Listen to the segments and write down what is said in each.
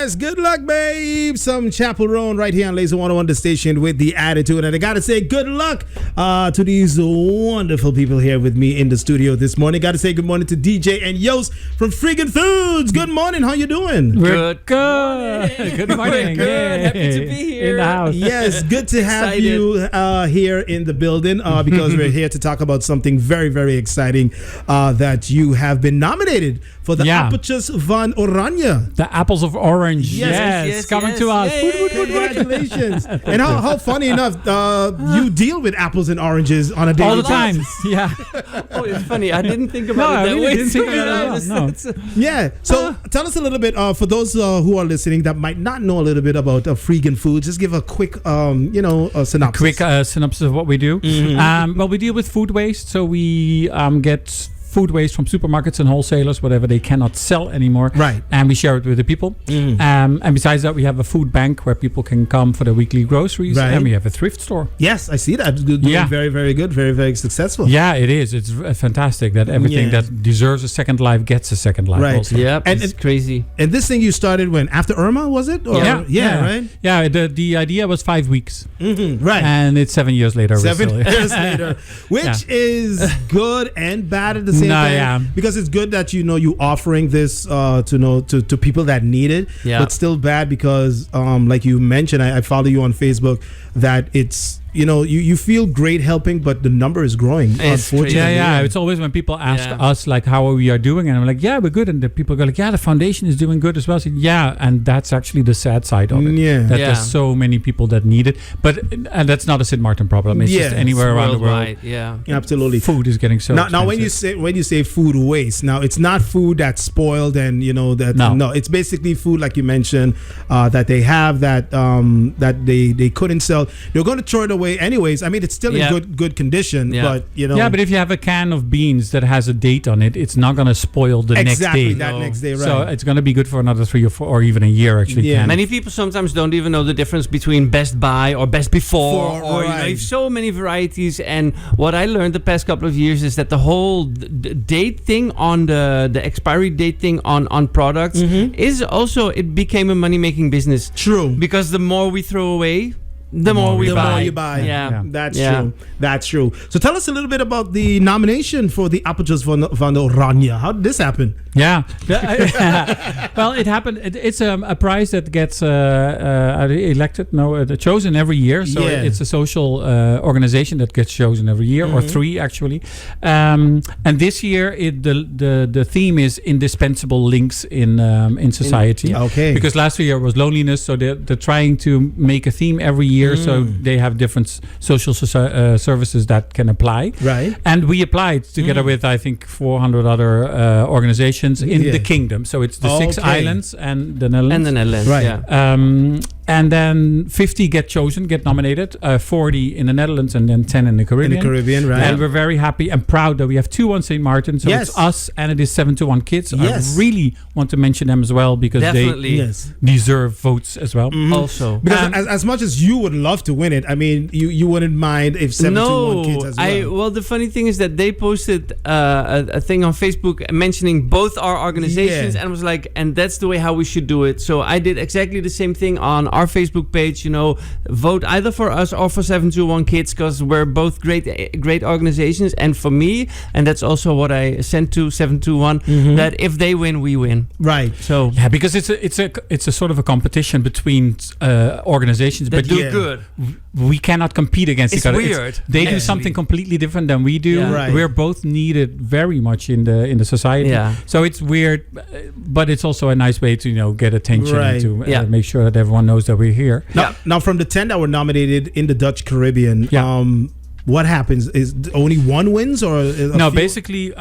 Yes, good luck, babe. Some chaperone right here on Laser 101, the station with the attitude. And I got to say good luck to these wonderful people here with me in the studio this morning. Got to say good morning to DJ and Yost from Freegan Foods. Good morning. How you doing? Good. Good morning. Good. Happy to be here. In the house. Yes, good to have you here in the building because we're here to talk about something very, very exciting that you have been nominated for the Appeltje van Oranje. The apples of orange. Yes, coming to us. Congratulations. And how funny enough, you deal with apples and oranges on a daily all the time. Yeah. Oh, it's funny. I didn't think about it that way. Didn't think about it. No. Yeah. So tell us a little bit, for those who are listening that might not know a little bit about Freegan Foods, just give a quick, synopsis. A quick synopsis of what we do. Mm-hmm. Well, we deal with food waste. So we get food waste from supermarkets and wholesalers, whatever they cannot sell anymore. Right. And we share it with the people. And besides that, we have a food bank where people can come for their weekly groceries. Right. And we have a thrift store. Yes, I see that. Doing very, very good. Very, very successful. Yeah, it is. It's fantastic that everything that deserves a second life gets a second life. Right. Also. Yeah, and it's crazy. And this thing you started when? After Irma, was it? Or, yeah, right? Yeah, the idea was 5 weeks. Mm-hmm. Right. And it's 7 years later. 7 years later. Which is good and bad at the same time. Yeah. Because it's good that you offering this to people that need it. Yeah. But still bad because like you mentioned, I follow you on Facebook, that it's you feel great helping, but the number is growing. Unfortunately. Yeah. It's always when people ask us like how we are doing, and I'm like, yeah, we're good, and the people go like, yeah, the foundation is doing good as well. So, yeah, and that's actually the sad side of it. Yeah, that there's so many people that need it, and that's not a St.Maarten problem. It's just anywhere around the world. Yeah, absolutely. Food is getting so expensive. Now when you say food waste, now it's not food that's spoiled and no, it's basically food like you mentioned that they have that they couldn't sell. They're going to throw it away anyways. I mean, it's still in good condition, but but if you have a can of beans that has a date on it, it's not going to spoil the next day. Next day, right? So it's going to be good for another 3 or 4 or even a year. Actually, many people sometimes don't even know the difference between Best Buy or Best Before, or you have so many varieties. And what I learned the past couple of years is that the whole date thing on the expiry date thing on products is also, it became a money making business. True, because the more we throw away, the more you buy. Yeah. That's true. So tell us a little bit about the nomination for the Appeltje van Oranje. How did this happen? Yeah. Well, it happened. It's a prize that gets chosen every year. So it's a social organization that gets chosen every year, or 3 actually. And this year, the theme is indispensable links in society. Okay. Because last year was loneliness, so they're trying to make a theme every year. So they have different social services that can apply. Right. And we applied together with, I think, 400 other organizations in the kingdom. So it's the 6 islands and the Netherlands. Right. And then 50 get nominated, 40 in the Netherlands, and then 10 in the Caribbean. Right. And we're very happy and proud that we have 2 on St.Maarten. So it's us, and it is 7-1 kids. Yes. I really want to mention them as well, because they deserve votes as well. Also. Because as much as you would love to win it, I mean, you wouldn't mind if 7-1 kids as well. Well, the funny thing is that they posted a thing on Facebook mentioning both our organizations, and was like, and that's the way how we should do it. So I did exactly the same thing on our Facebook page. Vote either for us or for 7-1 kids, because we're both great organizations. And for me, and that's also what I sent to 7-1, that if they win, we win. Right. So because it's a sort of a competition between organizations, but do good. We cannot compete against each other. Weird. They do something completely different than we do. Yeah. Right. We're both needed very much in the society. Yeah. So it's weird, but it's also a nice way to get attention and to make sure that everyone knows that we're here. Now from the 10 that were nominated in the Dutch Caribbean, what happens? Is only one wins, or no? Basically,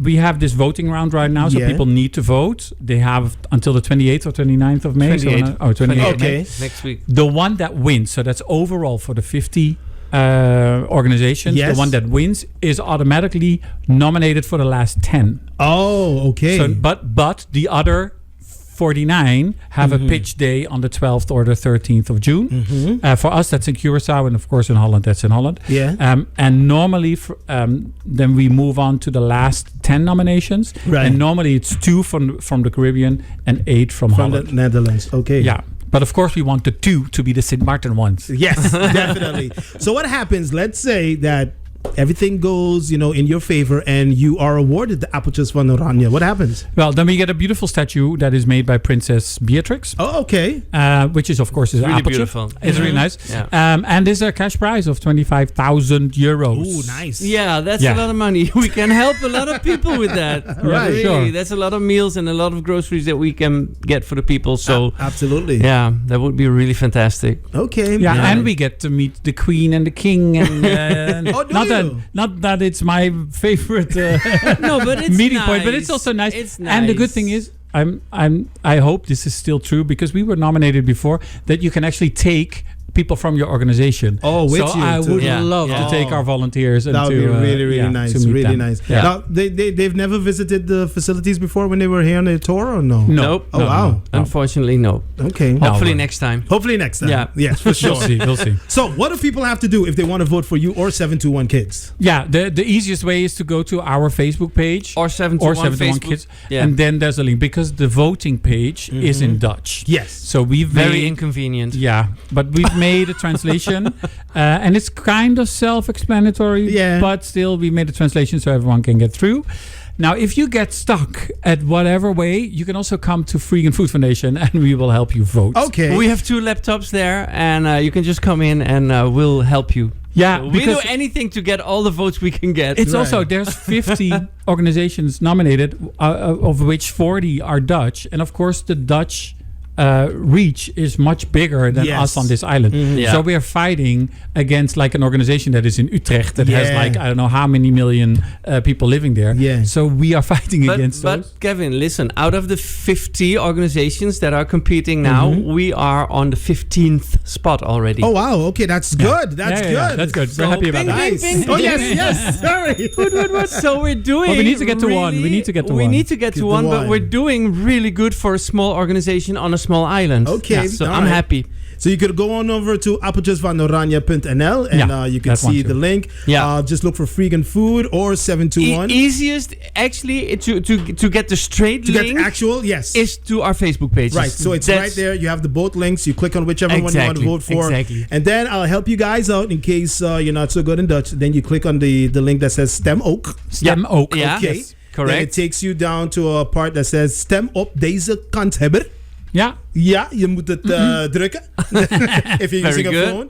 we have this voting round right now, so people need to vote. They have until the 28th or 29th of May. 28th. 28th. Okay, next week. The one that wins, so that's overall for the 50 organizations. The one that wins is automatically nominated for the last 10. Oh, okay. So, but the other 49 have a pitch day on the 12th or the 13th of June. For us, that's in Curaçao, and of course in Holland, that's in Holland. Yeah. And normally, then we move on to the last 10 nominations. Right. And normally it's 2 from the Caribbean and 8 from Holland. The Netherlands. Okay. Yeah. But of course, we want the 2 to be the St.Maarten ones. Yes, definitely. So what happens? Let's say that everything goes, in your favor, and you are awarded the Appeltje van Oranje. What happens? Well, then we get a beautiful statue that is made by Princess Beatrix. Oh, okay. Which is, of course, is really Appeltje. Beautiful. It's really nice. Yeah. And there's a cash prize of 25,000 euros. Oh, nice. Yeah, that's a lot of money. We can help a lot of people with that. Right. Really, Sure. that's a lot of meals and a lot of groceries that we can get for the people. So absolutely. yeah, that would be really fantastic. Okay. Yeah, and we get to meet the Queen and the King. And not that it's my favorite No, but it's meeting nice. point, but it's also nice. It's And the good nice. thing is, I hope this is still true, because we were nominated before, that you can actually take people from your organization. Oh, with so you. I would love Yeah. to take our volunteers and that would to be really nice. to meet Really them. nice. Yeah. Now, they've never visited the facilities before when they were here on the tour, or no? Nope. Oh, wow. No. Unfortunately, no. Okay. Hopefully but- next time. Hopefully next time. Yeah. Yes, for sure. We'll see. So, what do people have to do if they want to vote for you or 721 Kids? Yeah, the easiest way is to go to our Facebook page Or 721 Facebook. Kids, Yeah. and then there's a link, because the voting page is in Dutch. Yes. So we've Very made, inconvenient. yeah, but we've made a translation, and it's kind of self-explanatory. Yeah. But still, we made a translation so everyone can get through. Now, if you get stuck at whatever way, you can also come to Freegan Food Foundation, and we will help you vote. Okay. We have 2 laptops there, and you can just come in and we'll help you. Yeah, We do because anything to get all the votes we can get. it's Right. also, there's 50 organizations nominated, of which 40 are Dutch. And of course, the Dutch reach is much bigger than Yes. us on this island. Yeah. So we are fighting against like an organization that is in Utrecht that has Yeah. like, I don't know how many million people living there. Yeah. So we are fighting against those. But Kevin, listen, out of the 50 organizations that are competing now, we are on the 15th spot already. Oh, wow. Okay, that's good. That's Yeah, good. yeah, that's good. We're happy about bing, that. bing, Nice. bing, Oh, bing. yes. Sorry. So we're doing. Well, we need to get to one. We need to get to we one. need to get Get to to one, but one. we're doing really good for a small organization on a small island. Okay, Yeah, so all I'm right. happy. So you could go on over to appeltjesvanoranje.nl and you can that's one see too. the link. Yeah. Just look for Freegan Food or 721. Easiest, actually, to get the straight to link get actual, yes. is to our Facebook page. Right, so it's That's- right there. You have the both links. You click on whichever one you want to Exactly, vote for. exactly. And then I'll help you guys out in case you're not so good in Dutch. Then you click on the link that says Stem Ook. Stem ook. Yeah. Okay. Yes, Then it correct. takes you down to a part that says Stem op deze kanshebber. Ja. Ja, je moet het drukken. If you're Very using a good. phone.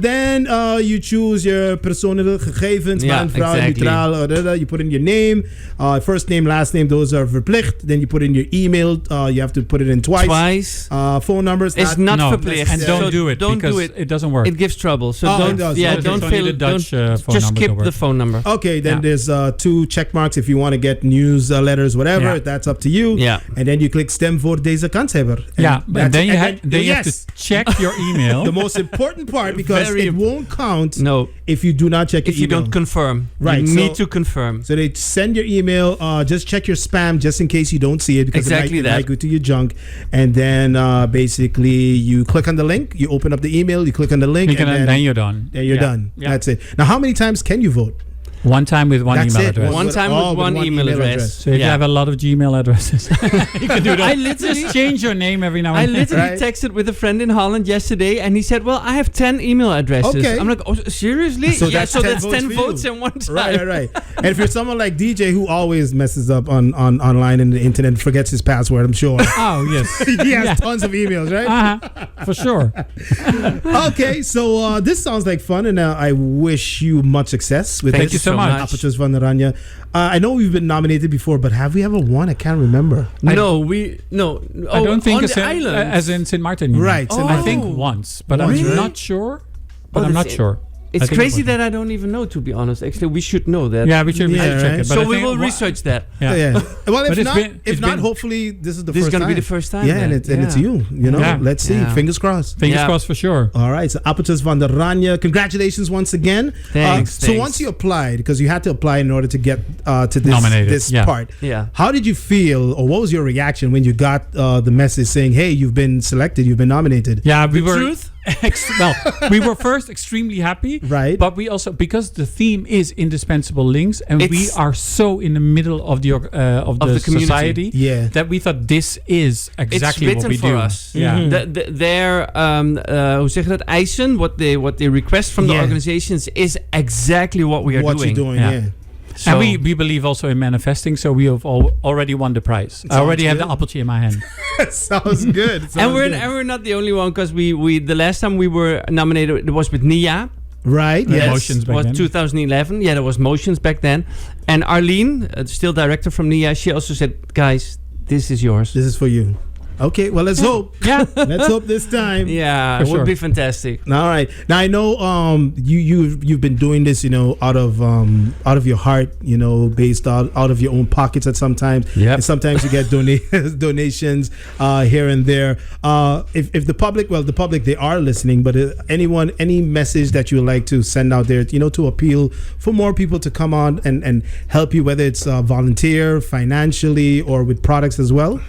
Then you choose your persoonlijke gegevens, Yeah, man, vrouw, exactly. neutraal. You put in your name, first name, last name. Those are verplicht. Then you put in your email. You have to put it in twice. Phone numbers. It's not No, verplicht. and don't So do it don't because do it. it doesn't work. It gives trouble. So Oh, it don't. does. Yeah, Okay. don't It's only fill. the Dutch don't phone just number skip that the works. phone number. Okay, then Yeah. there's 2 check marks if you want to get newsletters, whatever. Yeah. That's up to you. Yeah. And then you click stem voor deze kanshebber. Yeah, that's and then it. you, And then you have to check your email. the most important part, because Very it won't count No, if you do not check your if you email. don't confirm, Right, you so- need to confirm. So they send your email. Just check your spam just in case you don't see it, because Exactly it that. might go to your junk. And then basically you click on the link, you open up the email, you click on the link, And and then you're done. then you're Yeah. done. Yeah. That's it. Now, how many times can you vote? One time with one That's email it. address. One time with one email address. So if you Yeah. have a lot of Gmail addresses, you can do that. I literally- Just change your name every now I and then. literally Right. texted with a friend in Holland yesterday, and he said, "Well, I have 10 email addresses." Okay. I'm like, "Oh, seriously?" So yeah, that's so 10 that's votes 10 for votes you. in one time. Right. And if you're someone like DJ who always messes up on online and the internet and forgets his password, I'm sure Oh, yes. he has Yeah. tons of emails, right? For sure. Okay, so this sounds like fun, and I wish you much success with Thank this. you so much. Appeltjes van Oranje. I know we've been nominated before, but have we ever won? I can't remember. I don't think on as the in, island. as in St. Maarten. you mean. Right, St. I think Oh. once, but Once, I'm right? not sure. But Oh, I'm that's not it. sure. It's crazy that I don't even know, to be honest. Actually, we should know that. Yeah, we should check it. So we will research that. Yeah. Well, if not, hopefully this is the first time. This is going to be the first time. Yeah, and it's you. You know, let's see. Fingers crossed. Fingers crossed for sure. All right. So Appeltje van Oranje, congratulations once again. Thanks. So once you applied, because you had to apply in order to get to this part. Yeah. How did you feel, or what was your reaction when you got the message saying, "Hey, you've been selected, you've been nominated"? Yeah, we were. Truth? We were first extremely happy, right? But we also, because the theme is indispensable links, and we are so in the middle of the society, that we thought this is exactly what we do. Us. Yeah, their hoe zeg je dat? Eisen, what they request from the organizations is exactly what we are doing. What you're doing, yeah. So and we believe also in manifesting, so we have already won the prize. I already have the appeltje in my hand. Sounds good. And we're not the only one, because we the last time we were nominated, it was with Nia. Right. Yes. Motions back then. 2011. Yeah, there was Motions back then. And Arlene, still director from Nia, she also said, "Guys, this is yours. This is for you." Okay, well, let's hope. Yeah, let's hope this time. Yeah, it would be fantastic. All right. Now I know you've been doing this, out of your heart, based out of your own pockets at sometimes. Yeah. And sometimes you get donations here and there. If the public they are listening, but any message that you would like to send out there, to appeal for more people to come on and help you, whether it's volunteer, financially, or with products as well.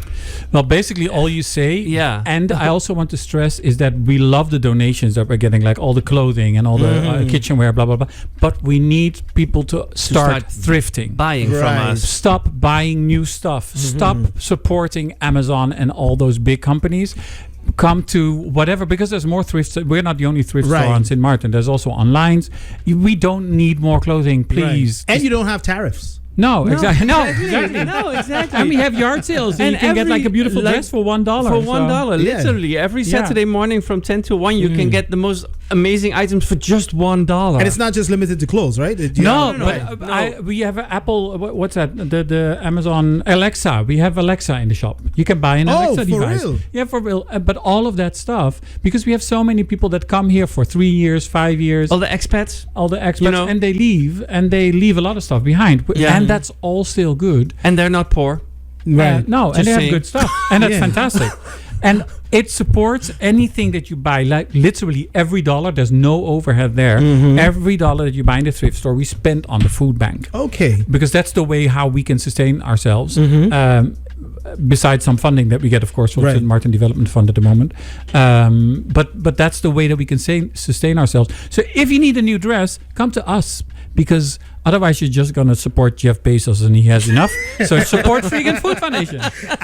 Well, basically all you say, and I also want to stress is that we love the donations that we're getting, like all the clothing and all the kitchenware, blah, blah, blah. But we need people to start thrifting. Buying from us. Stop buying new stuff. Stop supporting Amazon and all those big companies. Come to whatever, because there's more thrifts. We're not the only thrift store on St.Maarten. There's also online. We don't need more clothing, please. Right. And you don't have tariffs. No, exactly. No, exactly. And we have yard sales, and you can get like a beautiful dress for $1. For $1, literally. Every Saturday morning from 10 to 1, you can get the most amazing items for just $1. And it's not just limited to clothes, right? No. We have Apple. What's that? The Amazon Alexa. We have Alexa in the shop. You can buy an Alexa device. Real? Yeah, for real. But all of that stuff, because we have so many people that come here for 3 years, 5 years. All the expats, and they leave a lot of stuff behind. And that's all still good. And they're not poor. Right. No, and they have good stuff. And that's fantastic. And it supports anything that you buy, like literally every dollar. There's no overhead there. Every dollar that you buy in the thrift store, we spend on the food bank. Okay. Because that's the way how we can sustain ourselves. Besides some funding that we get, of course, from the St.Maarten Development Fund at the moment. But that's the way that we can sustain ourselves. So if you need a new dress, come to us. Because otherwise you're just going to support Jeff Bezos and he has enough. So support Freegan Food Foundation.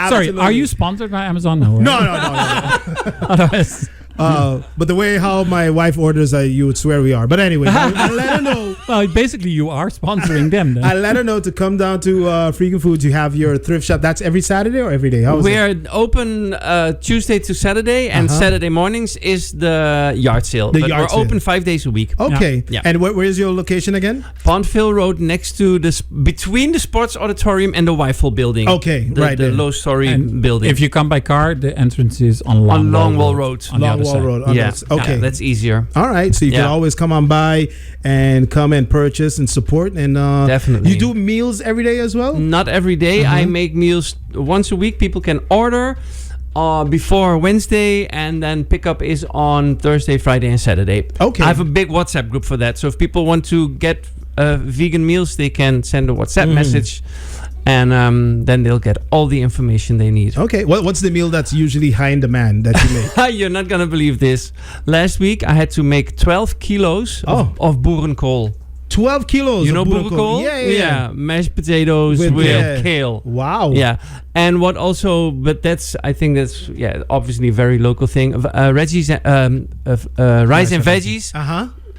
Sorry, are you sponsored by Amazon? No. No. Otherwise... but the way how my wife orders, you would swear we are. But anyway, I let her know. Well, basically, you are sponsoring them. Then. I let her know to come down to Freegan Foods. You have your thrift shop. That's every Saturday or every day? We are open Tuesday to Saturday, and Saturday mornings is the yard sale. We're open 5 days a week. Okay. Yeah. And where is your location again? Pondville Road, next to between the Sports Auditorium and the Weifel building. Okay, the low-story building. If you come by car, the entrance is on Longwall Road. Road. Okay, that's easier. All right, so you can always come on by and come and purchase and support. And definitely, you do meals every day as well? Not every day. I make meals once a week. People can order before Wednesday, and then pickup is on Thursday, Friday, and Saturday. Okay, I have a big WhatsApp group for that. So if people want to get vegan meals, they can send a WhatsApp message. And then they'll get all the information they need. Okay. What's the meal that's usually high in demand that you make? You're not going to believe this. Last week, I had to make 12 kilos of boerenkool. 12 kilos You know of boerenkool? Yeah. Mashed potatoes with kale. Wow. Yeah. And what also, I think that's obviously a very local thing. Reggie's, rice and veggies.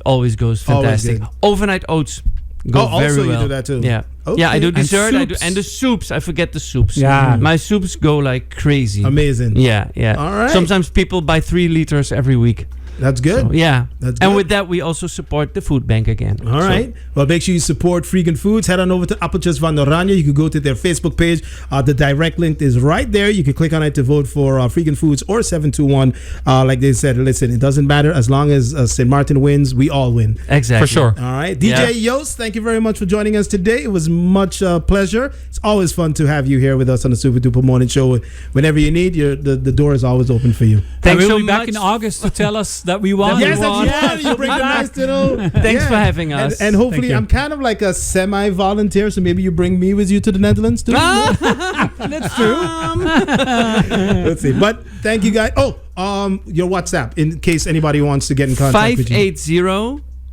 Always goes fantastic. Always Overnight oats. Go very also well. You do that too? Yeah. Okay. Yeah, I do dessert. And the soups. I forget the soups. Yeah. My soups go like crazy. Amazing. Yeah. All right. Sometimes people buy 3 liters every week. That's good. So, yeah. That's and good. with that, we also support the food bank again. All right. Well, make sure you support Freegan Foods. Head on over to Appeltje van Oranje. You can go to their Facebook page. The direct link is right there. You can click on it to vote for Freegan Foods or 721. Like they said, listen, it doesn't matter. As long as St.Maarten wins, we all win. Exactly. For sure. All right. DJ Joost, thank you very much for joining us today. It was much pleasure. It's always fun to have you here with us on the Super Duper Morning Show. Whenever you need, the door is always open for you. Thanks so much. We'll be back in August to tell us that we won. Yes, that's you bring the nice little... Thanks for having us. And hopefully, I'm kind of like a semi-volunteer, so maybe you bring me with you to the Netherlands too. That's true. Let's see. But thank you, guys. Oh, your WhatsApp, in case anybody wants to get in contact with you.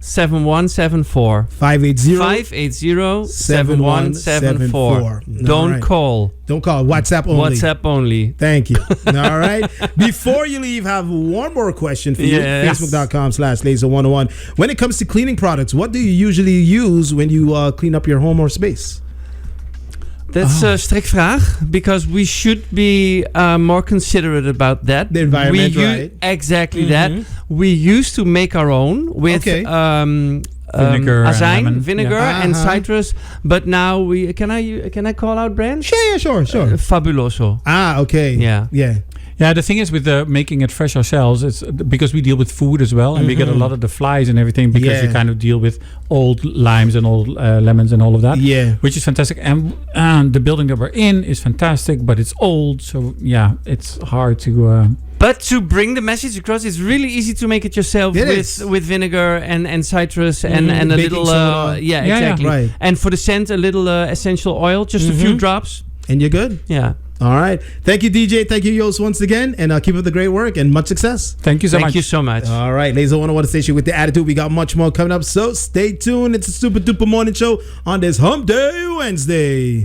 580-7174. 580-7174. Don't call. Don't call. WhatsApp only. WhatsApp only. Thank you. All right. Before you leave, have one more question for you. Facebook.com/Laser101. When it comes to cleaning products, what do you usually use when you clean up your home or space? That's a strikvraag, because we should be more considerate about that. The environment, right? Exactly that. We used to make our own with vinegar, azijn, vinegar, and citrus. But now we can I call out brands? Yeah, sure. Fabuloso. Okay. Yeah. Yeah, the thing is with making it fresh ourselves, it's because we deal with food as well, and we get a lot of the flies and everything because we kind of deal with old limes and old lemons and all of that. Yeah, which is fantastic. And the building that we're in is fantastic, but it's old, so it's hard to. But to bring the message across, it's really easy to make it yourself with vinegar and citrus and a little exactly. Right. And for the scent, a little essential oil, just a few drops, and you're good. Yeah. All right. Thank you, DJ. Thank you, Joost, once again. And keep up the great work and much success. Thank you so much. Thank you so much. All right. Laser 101 Station with the attitude. We got much more coming up. So stay tuned. It's a Super Duper Morning Show on this Hump Day Wednesday.